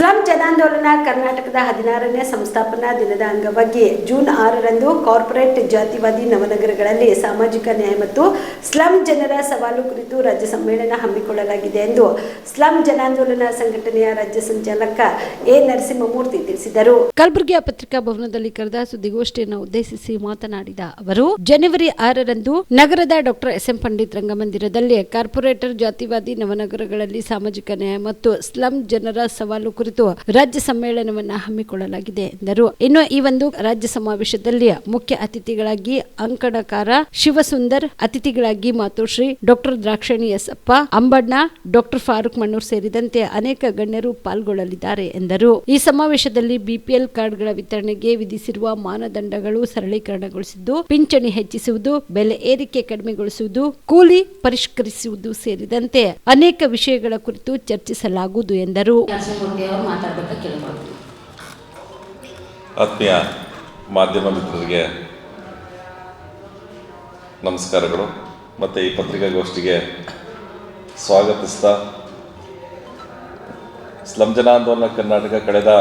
Slum ಜನಾಂದೋಲನ ಕರ್ನಾಟಕದ 16ನೇ ಸಂಸ್ಥಾಪನಾ ದಿನದ ಅಂಗವಾಗಿ ಜೂನ್ 6ರಂದು ಕಾರ್ಪೊರೇಟ್ ಜಾತಿವಾದಿ ನವನಗರಗಳಲ್ಲಿ ಸಾಮಾಜಿಕ ನ್ಯಾಯ ಮತ್ತು ಸ್ಲಂ ಜನರ ಸವಾಲು ಕುರಿತು ರಾಜ್ಯ ಸಮ್ಮೇಳನ ಹಮ್ಮಿಕೊಳ್ಳಲಾಗಿದೆ ಎಂದು ಸ್ಲಂ ಜನಾಂದೋಲನ ಸಂಘಟನೆಯ ರಾಜ್ಯ ಸಂಚಾಲಕ ಎ ನರಸಿಂಹಮೂರ್ತಿ ತಿಳಿಸಿದರು. ಕಲಬುರಗಿಯ ಪತ್ರಿಕಾ ಭವನದಲ್ಲಿ ಕರೆದ ಸುದ್ದಿಗೋಷ್ಠಿಯನ್ನು ಉದ್ದೇಶಿಸಿ ಮಾತನಾಡಿದ ಅವರು, ಜನವರಿ 6ರಂದು ನಗರದ ಡಾಕ್ಟರ್ ಎಸ್ ಎಂ ಪಂಡಿತ್ ರಂಗಮಂದಿರದಲ್ಲಿ ಕಾರ್ಪೊರೇಟರ್ ಜಾತಿವಾದಿ ನವನಗರಗಳಲ್ಲಿ ಸಾಮಾಜಿಕ ನ್ಯಾಯ ಮತ್ತು ಸ್ಲಂ ಜನರ ಸವಾಲು ಕುರಿತು ರಾಜ್ಯ ಸಮ್ಮೇಳನವನ್ನು ಹಮ್ಮಿಕೊಳ್ಳಲಾಗಿದೆ ಎಂದರು. ಇನ್ನು ಈ ಒಂದು ರಾಜ್ಯ ಸಮಾವೇಶದಲ್ಲಿ ಮುಖ್ಯ ಅತಿಥಿಗಳಾಗಿ ಅಂಕಣಕಾರ ಶಿವಸುಂದರ್, ಅತಿಥಿಗಳಾಗಿ ಮಾತೋಶ್ರೀ ಡಾಕ್ಟರ್ ದ್ರಾಕ್ಷಣಿ ಎಸ್ಸಪ್ಪ, ಅಂಬಣ್ಣ, ಡಾಕ್ಟರ್ ಫಾರೂಕ್ ಮಣ್ಣೂರ್ ಸೇರಿದಂತೆ ಅನೇಕ ಗಣ್ಯರು ಪಾಲ್ಗೊಳ್ಳಲಿದ್ದಾರೆ ಎಂದರು. ಈ ಸಮಾವೇಶದಲ್ಲಿ ಬಿಪಿಎಲ್ ಕಾರ್ಡ್ಗಳ ವಿತರಣೆಗೆ ವಿಧಿಸಿರುವ ಮಾನದಂಡಗಳು ಸರಳೀಕರಣಗೊಳಿಸಿದ್ದು, ಪಿಂಚಣಿ ಹೆಚ್ಚಿಸುವುದು, ಬೆಲೆ ಏರಿಕೆ ಕಡಿಮೆಗೊಳಿಸುವುದು, ಕೂಲಿ ಪರಿಷ್ಕರಿಸುವುದು ಸೇರಿದಂತೆ ಅನೇಕ ವಿಷಯಗಳ ಕುರಿತು ಚರ್ಚಿಸಲಾಗುವುದು ಎಂದರು. ಆತ್ಮೀಯ ಮಾಧ್ಯಮ ಮಿತ್ರರಿಗೆ ನಮಸ್ಕಾರಗಳು. ಮತ್ತು ಈ ಪತ್ರಿಕಾಗೋಷ್ಠಿಗೆ ಸ್ವಾಗತಿಸ್ತಾ, ಸ್ಲಂ ಜನಾಂದೋಲನ ಕರ್ನಾಟಕ ಕಳೆದ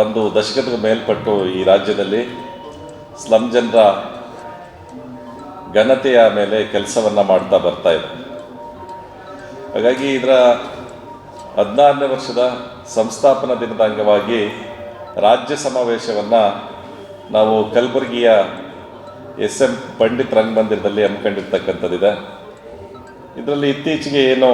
ಒಂದು ದಶಕದ ಮೇಲ್ಪಟ್ಟು ಈ ರಾಜ್ಯದಲ್ಲಿ ಸ್ಲಂ ಜನರ ಘನತೆಯ ಮೇಲೆ ಕೆಲಸವನ್ನು ಮಾಡ್ತಾ ಬರ್ತಾ ಇದೆ. ಹಾಗಾಗಿ ಇದರ 16ನೇ ವರ್ಷದ ಸಂಸ್ಥಾಪನಾ ದಿನದ ಅಂಗವಾಗಿ ರಾಜ್ಯ ಸಮಾವೇಶವನ್ನು ನಾವು ಕಲಬುರಗಿಯ ಎಸ್ ಎಂ ಪಂಡಿತ್ ರಂಗಮಂದಿರದಲ್ಲಿ ಹಮ್ಮಿಕೊಂಡಿರ್ತಕ್ಕಂಥದ್ದಿದೆ. ಇದರಲ್ಲಿ ಇತ್ತೀಚೆಗೆ ಏನು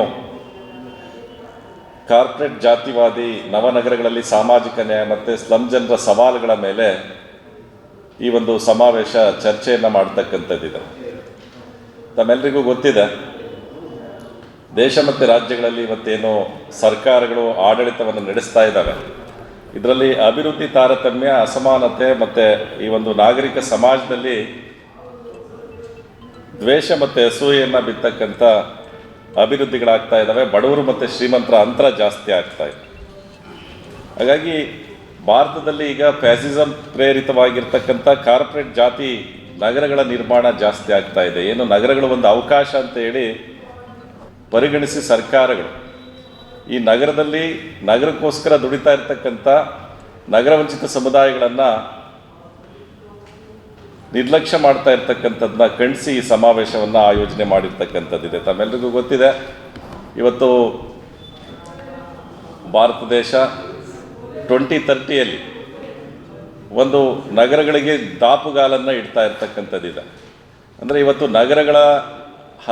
ಕಾರ್ಪೊರೇಟ್ ಜಾತಿವಾದಿ ನವನಗರಗಳಲ್ಲಿ ಸಾಮಾಜಿಕ ನ್ಯಾಯ ಮತ್ತು ಸ್ಲಂ ಜನರ ಸವಾಲುಗಳ ಮೇಲೆ ಈ ಒಂದು ಸಮಾವೇಶ ಚರ್ಚೆಯನ್ನು ಮಾಡ್ತಕ್ಕಂಥದ್ದಿದೆ. ತಮ್ಮೆಲ್ಲರಿಗೂ ಗೊತ್ತಿದೆ, ದೇಶ ಮತ್ತು ರಾಜ್ಯಗಳಲ್ಲಿ ಇವತ್ತೇನು ಸರ್ಕಾರಗಳು ಆಡಳಿತವನ್ನು ನಡೆಸ್ತಾ ಇದ್ದಾವೆ, ಇದರಲ್ಲಿ ಅಭಿವೃದ್ಧಿ ತಾರತಮ್ಯ, ಅಸಮಾನತೆ ಮತ್ತು ಈ ಒಂದು ನಾಗರಿಕ ಸಮಾಜದಲ್ಲಿ ದ್ವೇಷ ಮತ್ತು ಅಸೂಯೆಯನ್ನು ಬಿತ್ತಕ್ಕಂಥ ಅಭಿವೃದ್ಧಿಗಳಾಗ್ತಾ ಇದ್ದಾವೆ. ಬಡವರು ಮತ್ತು ಶ್ರೀಮಂತರ ಅಂತರ ಜಾಸ್ತಿ ಆಗ್ತಾ ಇದೆ. ಹಾಗಾಗಿ ಭಾರತದಲ್ಲಿ ಈಗ ಫ್ಯಾಸಿಸಂ ಪ್ರೇರಿತವಾಗಿರ್ತಕ್ಕಂಥ ಕಾರ್ಪೊರೇಟ್ ಜಾತಿ ನಗರಗಳ ನಿರ್ಮಾಣ ಜಾಸ್ತಿ ಆಗ್ತಾ ಇದೆ. ಏನು ನಗರಗಳು ಒಂದು ಅವಕಾಶ ಅಂತ ಹೇಳಿ ಪರಿಗಣಿಸಿ ಸರ್ಕಾರಗಳು ಈ ನಗರದಲ್ಲಿ ನಗರಕ್ಕೋಸ್ಕರ ದುಡಿತಾ ಇರ್ತಕ್ಕಂಥ ನಗರವಂಚಿತ ಸಮುದಾಯಗಳನ್ನು ನಿರ್ಲಕ್ಷ್ಯ ಮಾಡ್ತಾ ಇರ್ತಕ್ಕಂಥದ್ದನ್ನ ಖಂಡಿಸಿ ಈ ಸಮಾವೇಶವನ್ನು ಆಯೋಜನೆ ಮಾಡಿರ್ತಕ್ಕಂಥದ್ದಿದೆ. ತಮ್ಮೆಲ್ಲರಿಗೂ ಗೊತ್ತಿದೆ, ಇವತ್ತು ಭಾರತ ದೇಶ 2030ಯಲ್ಲಿ ಒಂದು ನಗರಗಳಿಗೆ ದಾಪುಗಾಲನ್ನು ಇಡ್ತಾ ಇರ್ತಕ್ಕಂಥದ್ದಿದೆ. ಅಂದರೆ ಇವತ್ತು ನಗರಗಳ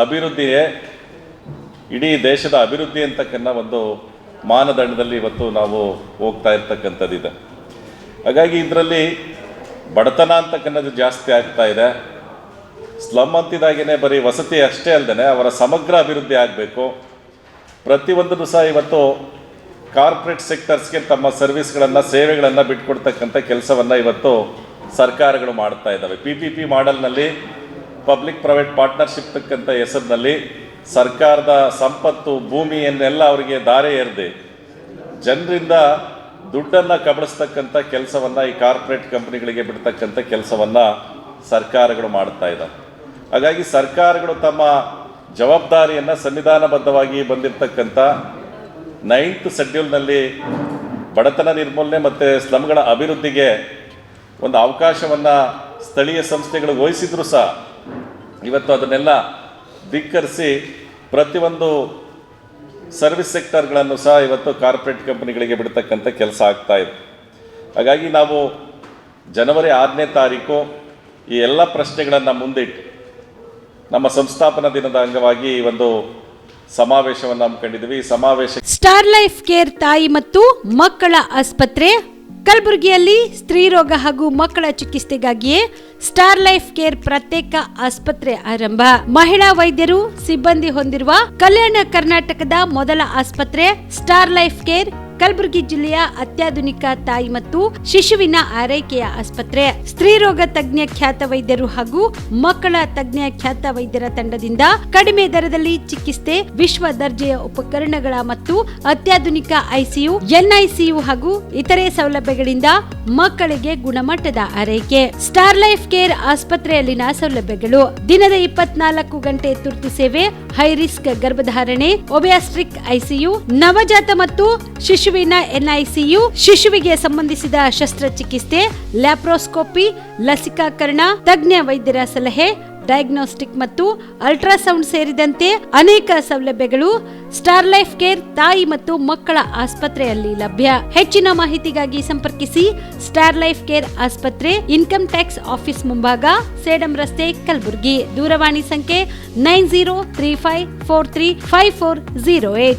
ಅಭಿವೃದ್ಧಿಯೇ ಇಡೀ ದೇಶದ ಅಭಿವೃದ್ಧಿ ಅಂತಕ್ಕನ್ನ ಒಂದು ಮಾನದಂಡದಲ್ಲಿ ಇವತ್ತು ನಾವು ಹೋಗ್ತಾ ಇರ್ತಕ್ಕಂಥದ್ದಿದೆ. ಹಾಗಾಗಿ ಇದರಲ್ಲಿ ಬಡತನ ಅಂತಕ್ಕನ್ನೋದು ಜಾಸ್ತಿ ಆಗ್ತಾ ಇದೆ. ಸ್ಲಮ್ ಅಂತಿದಾಗೇ ಬರೀ ವಸತಿ ಅಷ್ಟೇ ಅಲ್ಲದೆ ಅವರ ಸಮಗ್ರ ಅಭಿವೃದ್ಧಿ ಆಗಬೇಕು. ಪ್ರತಿಯೊಂದನ್ನು ಸಹ ಇವತ್ತು ಕಾರ್ಪೊರೇಟ್ ಸೆಕ್ಟರ್ಸ್ಗೆ ತಮ್ಮ ಸರ್ವಿಸ್ಗಳನ್ನು, ಸೇವೆಗಳನ್ನು ಬಿಟ್ಕೊಡ್ತಕ್ಕಂಥ ಕೆಲಸವನ್ನು ಇವತ್ತು ಸರ್ಕಾರಗಳು ಮಾಡ್ತಾ ಇದ್ದಾವೆ. PPP ಮಾಡೆಲ್ನಲ್ಲಿ ಪಬ್ಲಿಕ್ ಪ್ರೈವೇಟ್ ಪಾರ್ಟ್ನರ್ಶಿಪ್ ತಕ್ಕಂಥ ಹೆಸರಿನಲ್ಲಿ ಸರ್ಕಾರದ ಸಂಪತ್ತು, ಭೂಮಿಯನ್ನೆಲ್ಲ ಅವರಿಗೆ ದಾರೆ ಎರೆದು ಜನರಿಂದ ದುಡ್ಡನ್ನು ಕಬಳಿಸ್ತಕ್ಕಂಥ ಕೆಲಸವನ್ನು ಈ ಕಾರ್ಪೊರೇಟ್ ಕಂಪ್ನಿಗಳಿಗೆ ಬಿಡ್ತಕ್ಕಂಥ ಕೆಲಸವನ್ನು ಸರ್ಕಾರಗಳು ಮಾಡ್ತಾ ಇದ್ದಾವೆ. ಹಾಗಾಗಿ ಸರ್ಕಾರಗಳು ತಮ್ಮ ಜವಾಬ್ದಾರಿಯನ್ನು ಸಂವಿಧಾನಬದ್ಧವಾಗಿ ಬಂದಿರತಕ್ಕಂಥ 9th ಶೆಡ್ಯೂಲ್ನಲ್ಲಿ ಬಡತನ ನಿರ್ಮೂಲನೆ ಮತ್ತು ಸ್ಲಮ್ಗಳ ಅಭಿವೃದ್ಧಿಗೆ ಒಂದು ಅವಕಾಶವನ್ನು ಸ್ಥಳೀಯ ಸಂಸ್ಥೆಗಳು ವಹಿಸಿದ್ರು ಸಹ ಇವತ್ತು ಅದನ್ನೆಲ್ಲ ಧಿಕ್ಕರಿಸಿ ಪ್ರತಿಯೊಂದು ಸರ್ವಿಸ್ ಸೆಕ್ಟರ್ಗಳನ್ನು ಸಹ ಇವತ್ತು ಕಾರ್ಪೊರೇಟ್ ಕಂಪನಿಗಳಿಗೆ ಬಿಡ್ತಕ್ಕಂಥ ಕೆಲಸ ಆಗ್ತಾ ಇದೆ. ಹಾಗಾಗಿ ನಾವು ಜನವರಿ 6ನೇ ತಾರೀಕು ಈ ಎಲ್ಲ ಪ್ರಶ್ನೆಗಳನ್ನು ಮುಂದಿಟ್ಟು ನಮ್ಮ ಸಂಸ್ಥಾಪನಾ ದಿನದ ಅಂಗವಾಗಿ ಈ ಒಂದು ಸಮಾವೇಶವನ್ನು ಹಮ್ಮಿಕೊಂಡಿದ್ದೀವಿ. ಈ ಸಮಾವೇಶ ಸ್ಟಾರ್ ಲೈಫ್ ಕೇರ್ ತಾಯಿ ಮತ್ತು ಮಕ್ಕಳ ಆಸ್ಪತ್ರೆ ಕಲಬುರಗಿಯಲ್ಲಿ ಸ್ತ್ರೀರೋಗ ಹಾಗೂ ಮಕ್ಕಳ ಚಿಕಿತ್ಸೆಗಾಗಿಯೇ ಸ್ಟಾರ್ ಲೈಫ್ ಕೇರ್ ಪ್ರತ್ಯೇಕ ಆಸ್ಪತ್ರೆ ಆರಂಭ. ಮಹಿಳಾ ವೈದ್ಯರು ಸಿಬ್ಬಂದಿ ಹೊಂದಿರುವ ಕಲ್ಯಾಣ ಕರ್ನಾಟಕದ ಮೊದಲ ಆಸ್ಪತ್ರೆ ಸ್ಟಾರ್ ಲೈಫ್ ಕೇರ್ ಕಲಬುರಗಿ ಜಿಲ್ಲೆಯ ಅತ್ಯಾಧುನಿಕ ತಾಯಿ ಮತ್ತು ಶಿಶುವಿನ ಆರೈಕೆಯ ಆಸ್ಪತ್ರೆ. ಸ್ತ್ರೀರೋಗ ತಜ್ಞ ಖ್ಯಾತ ವೈದ್ಯರು ಹಾಗೂ ಮಕ್ಕಳ ತಜ್ಞ ಖ್ಯಾತ ವೈದ್ಯರ ತಂಡದಿಂದ ಕಡಿಮೆ ದರದಲ್ಲಿ ಚಿಕಿತ್ಸೆ, ವಿಶ್ವ ದರ್ಜೆಯ ಉಪಕರಣಗಳ ಮತ್ತು ಅತ್ಯಾಧುನಿಕ ICU, NICU ಹಾಗೂ ಇತರೆ ಸೌಲಭ್ಯಗಳಿಂದ ಮಕ್ಕಳಿಗೆ ಗುಣಮಟ್ಟದ ಆರೈಕೆ. ಸ್ಟಾರ್ ಲೈಫ್ ಕೇರ್ ಆಸ್ಪತ್ರೆಯಲ್ಲಿನ ಸೌಲಭ್ಯಗಳು: ದಿನದ 24 ಗಂಟೆ ತುರ್ತು ಸೇವೆ, ಹೈ ರಿಸ್ಕ್ ಗರ್ಭಧಾರಣೆ, ಒಬಿಯಾಸ್ಟ್ರಿಕ್ ಐಸಿಯು, ನವಜಾತ ಮತ್ತು ಶಿಶುವಿನ ಎನ್ಐಸಿಯು, ಶಿಶುವಿಗೆ ಸಂಬಂಧಿಸಿದ ಶಸ್ತ್ರಚಿಕಿತ್ಸೆ, ಲ್ಯಾಪ್ರೋಸ್ಕೋಪಿ, ಲಸಿಕಾಕರಣ, ತಜ್ಞ ವೈದ್ಯರ ಸಲಹೆ, ಡಯಾಗ್ನೋಸ್ಟಿಕ್ ಮತ್ತು ಅಲ್ಟ್ರಾಸೌಂಡ್ ಸೇರಿದಂತೆ ಅನೇಕ ಸೌಲಭ್ಯಗಳು ಸ್ಟಾರ್ ಲೈಫ್ ಕೇರ್ ತಾಯಿ ಮತ್ತು ಮಕ್ಕಳ ಆಸ್ಪತ್ರೆಯಲ್ಲಿ ಲಭ್ಯ. ಹೆಚ್ಚಿನ ಮಾಹಿತಿಗಾಗಿ ಸಂಪರ್ಕಿಸಿ ಸ್ಟಾರ್ ಲೈಫ್ ಕೇರ್ ಆಸ್ಪತ್ರೆ, ಇನ್ಕಮ್ ಟ್ಯಾಕ್ಸ್ ಆಫೀಸ್ ಮುಂಭಾಗ, ಸೇಡಂ ರಸ್ತೆ, ಕಲಬುರಗಿ. ದೂರವಾಣಿ ಸಂಖ್ಯೆ 9035435408.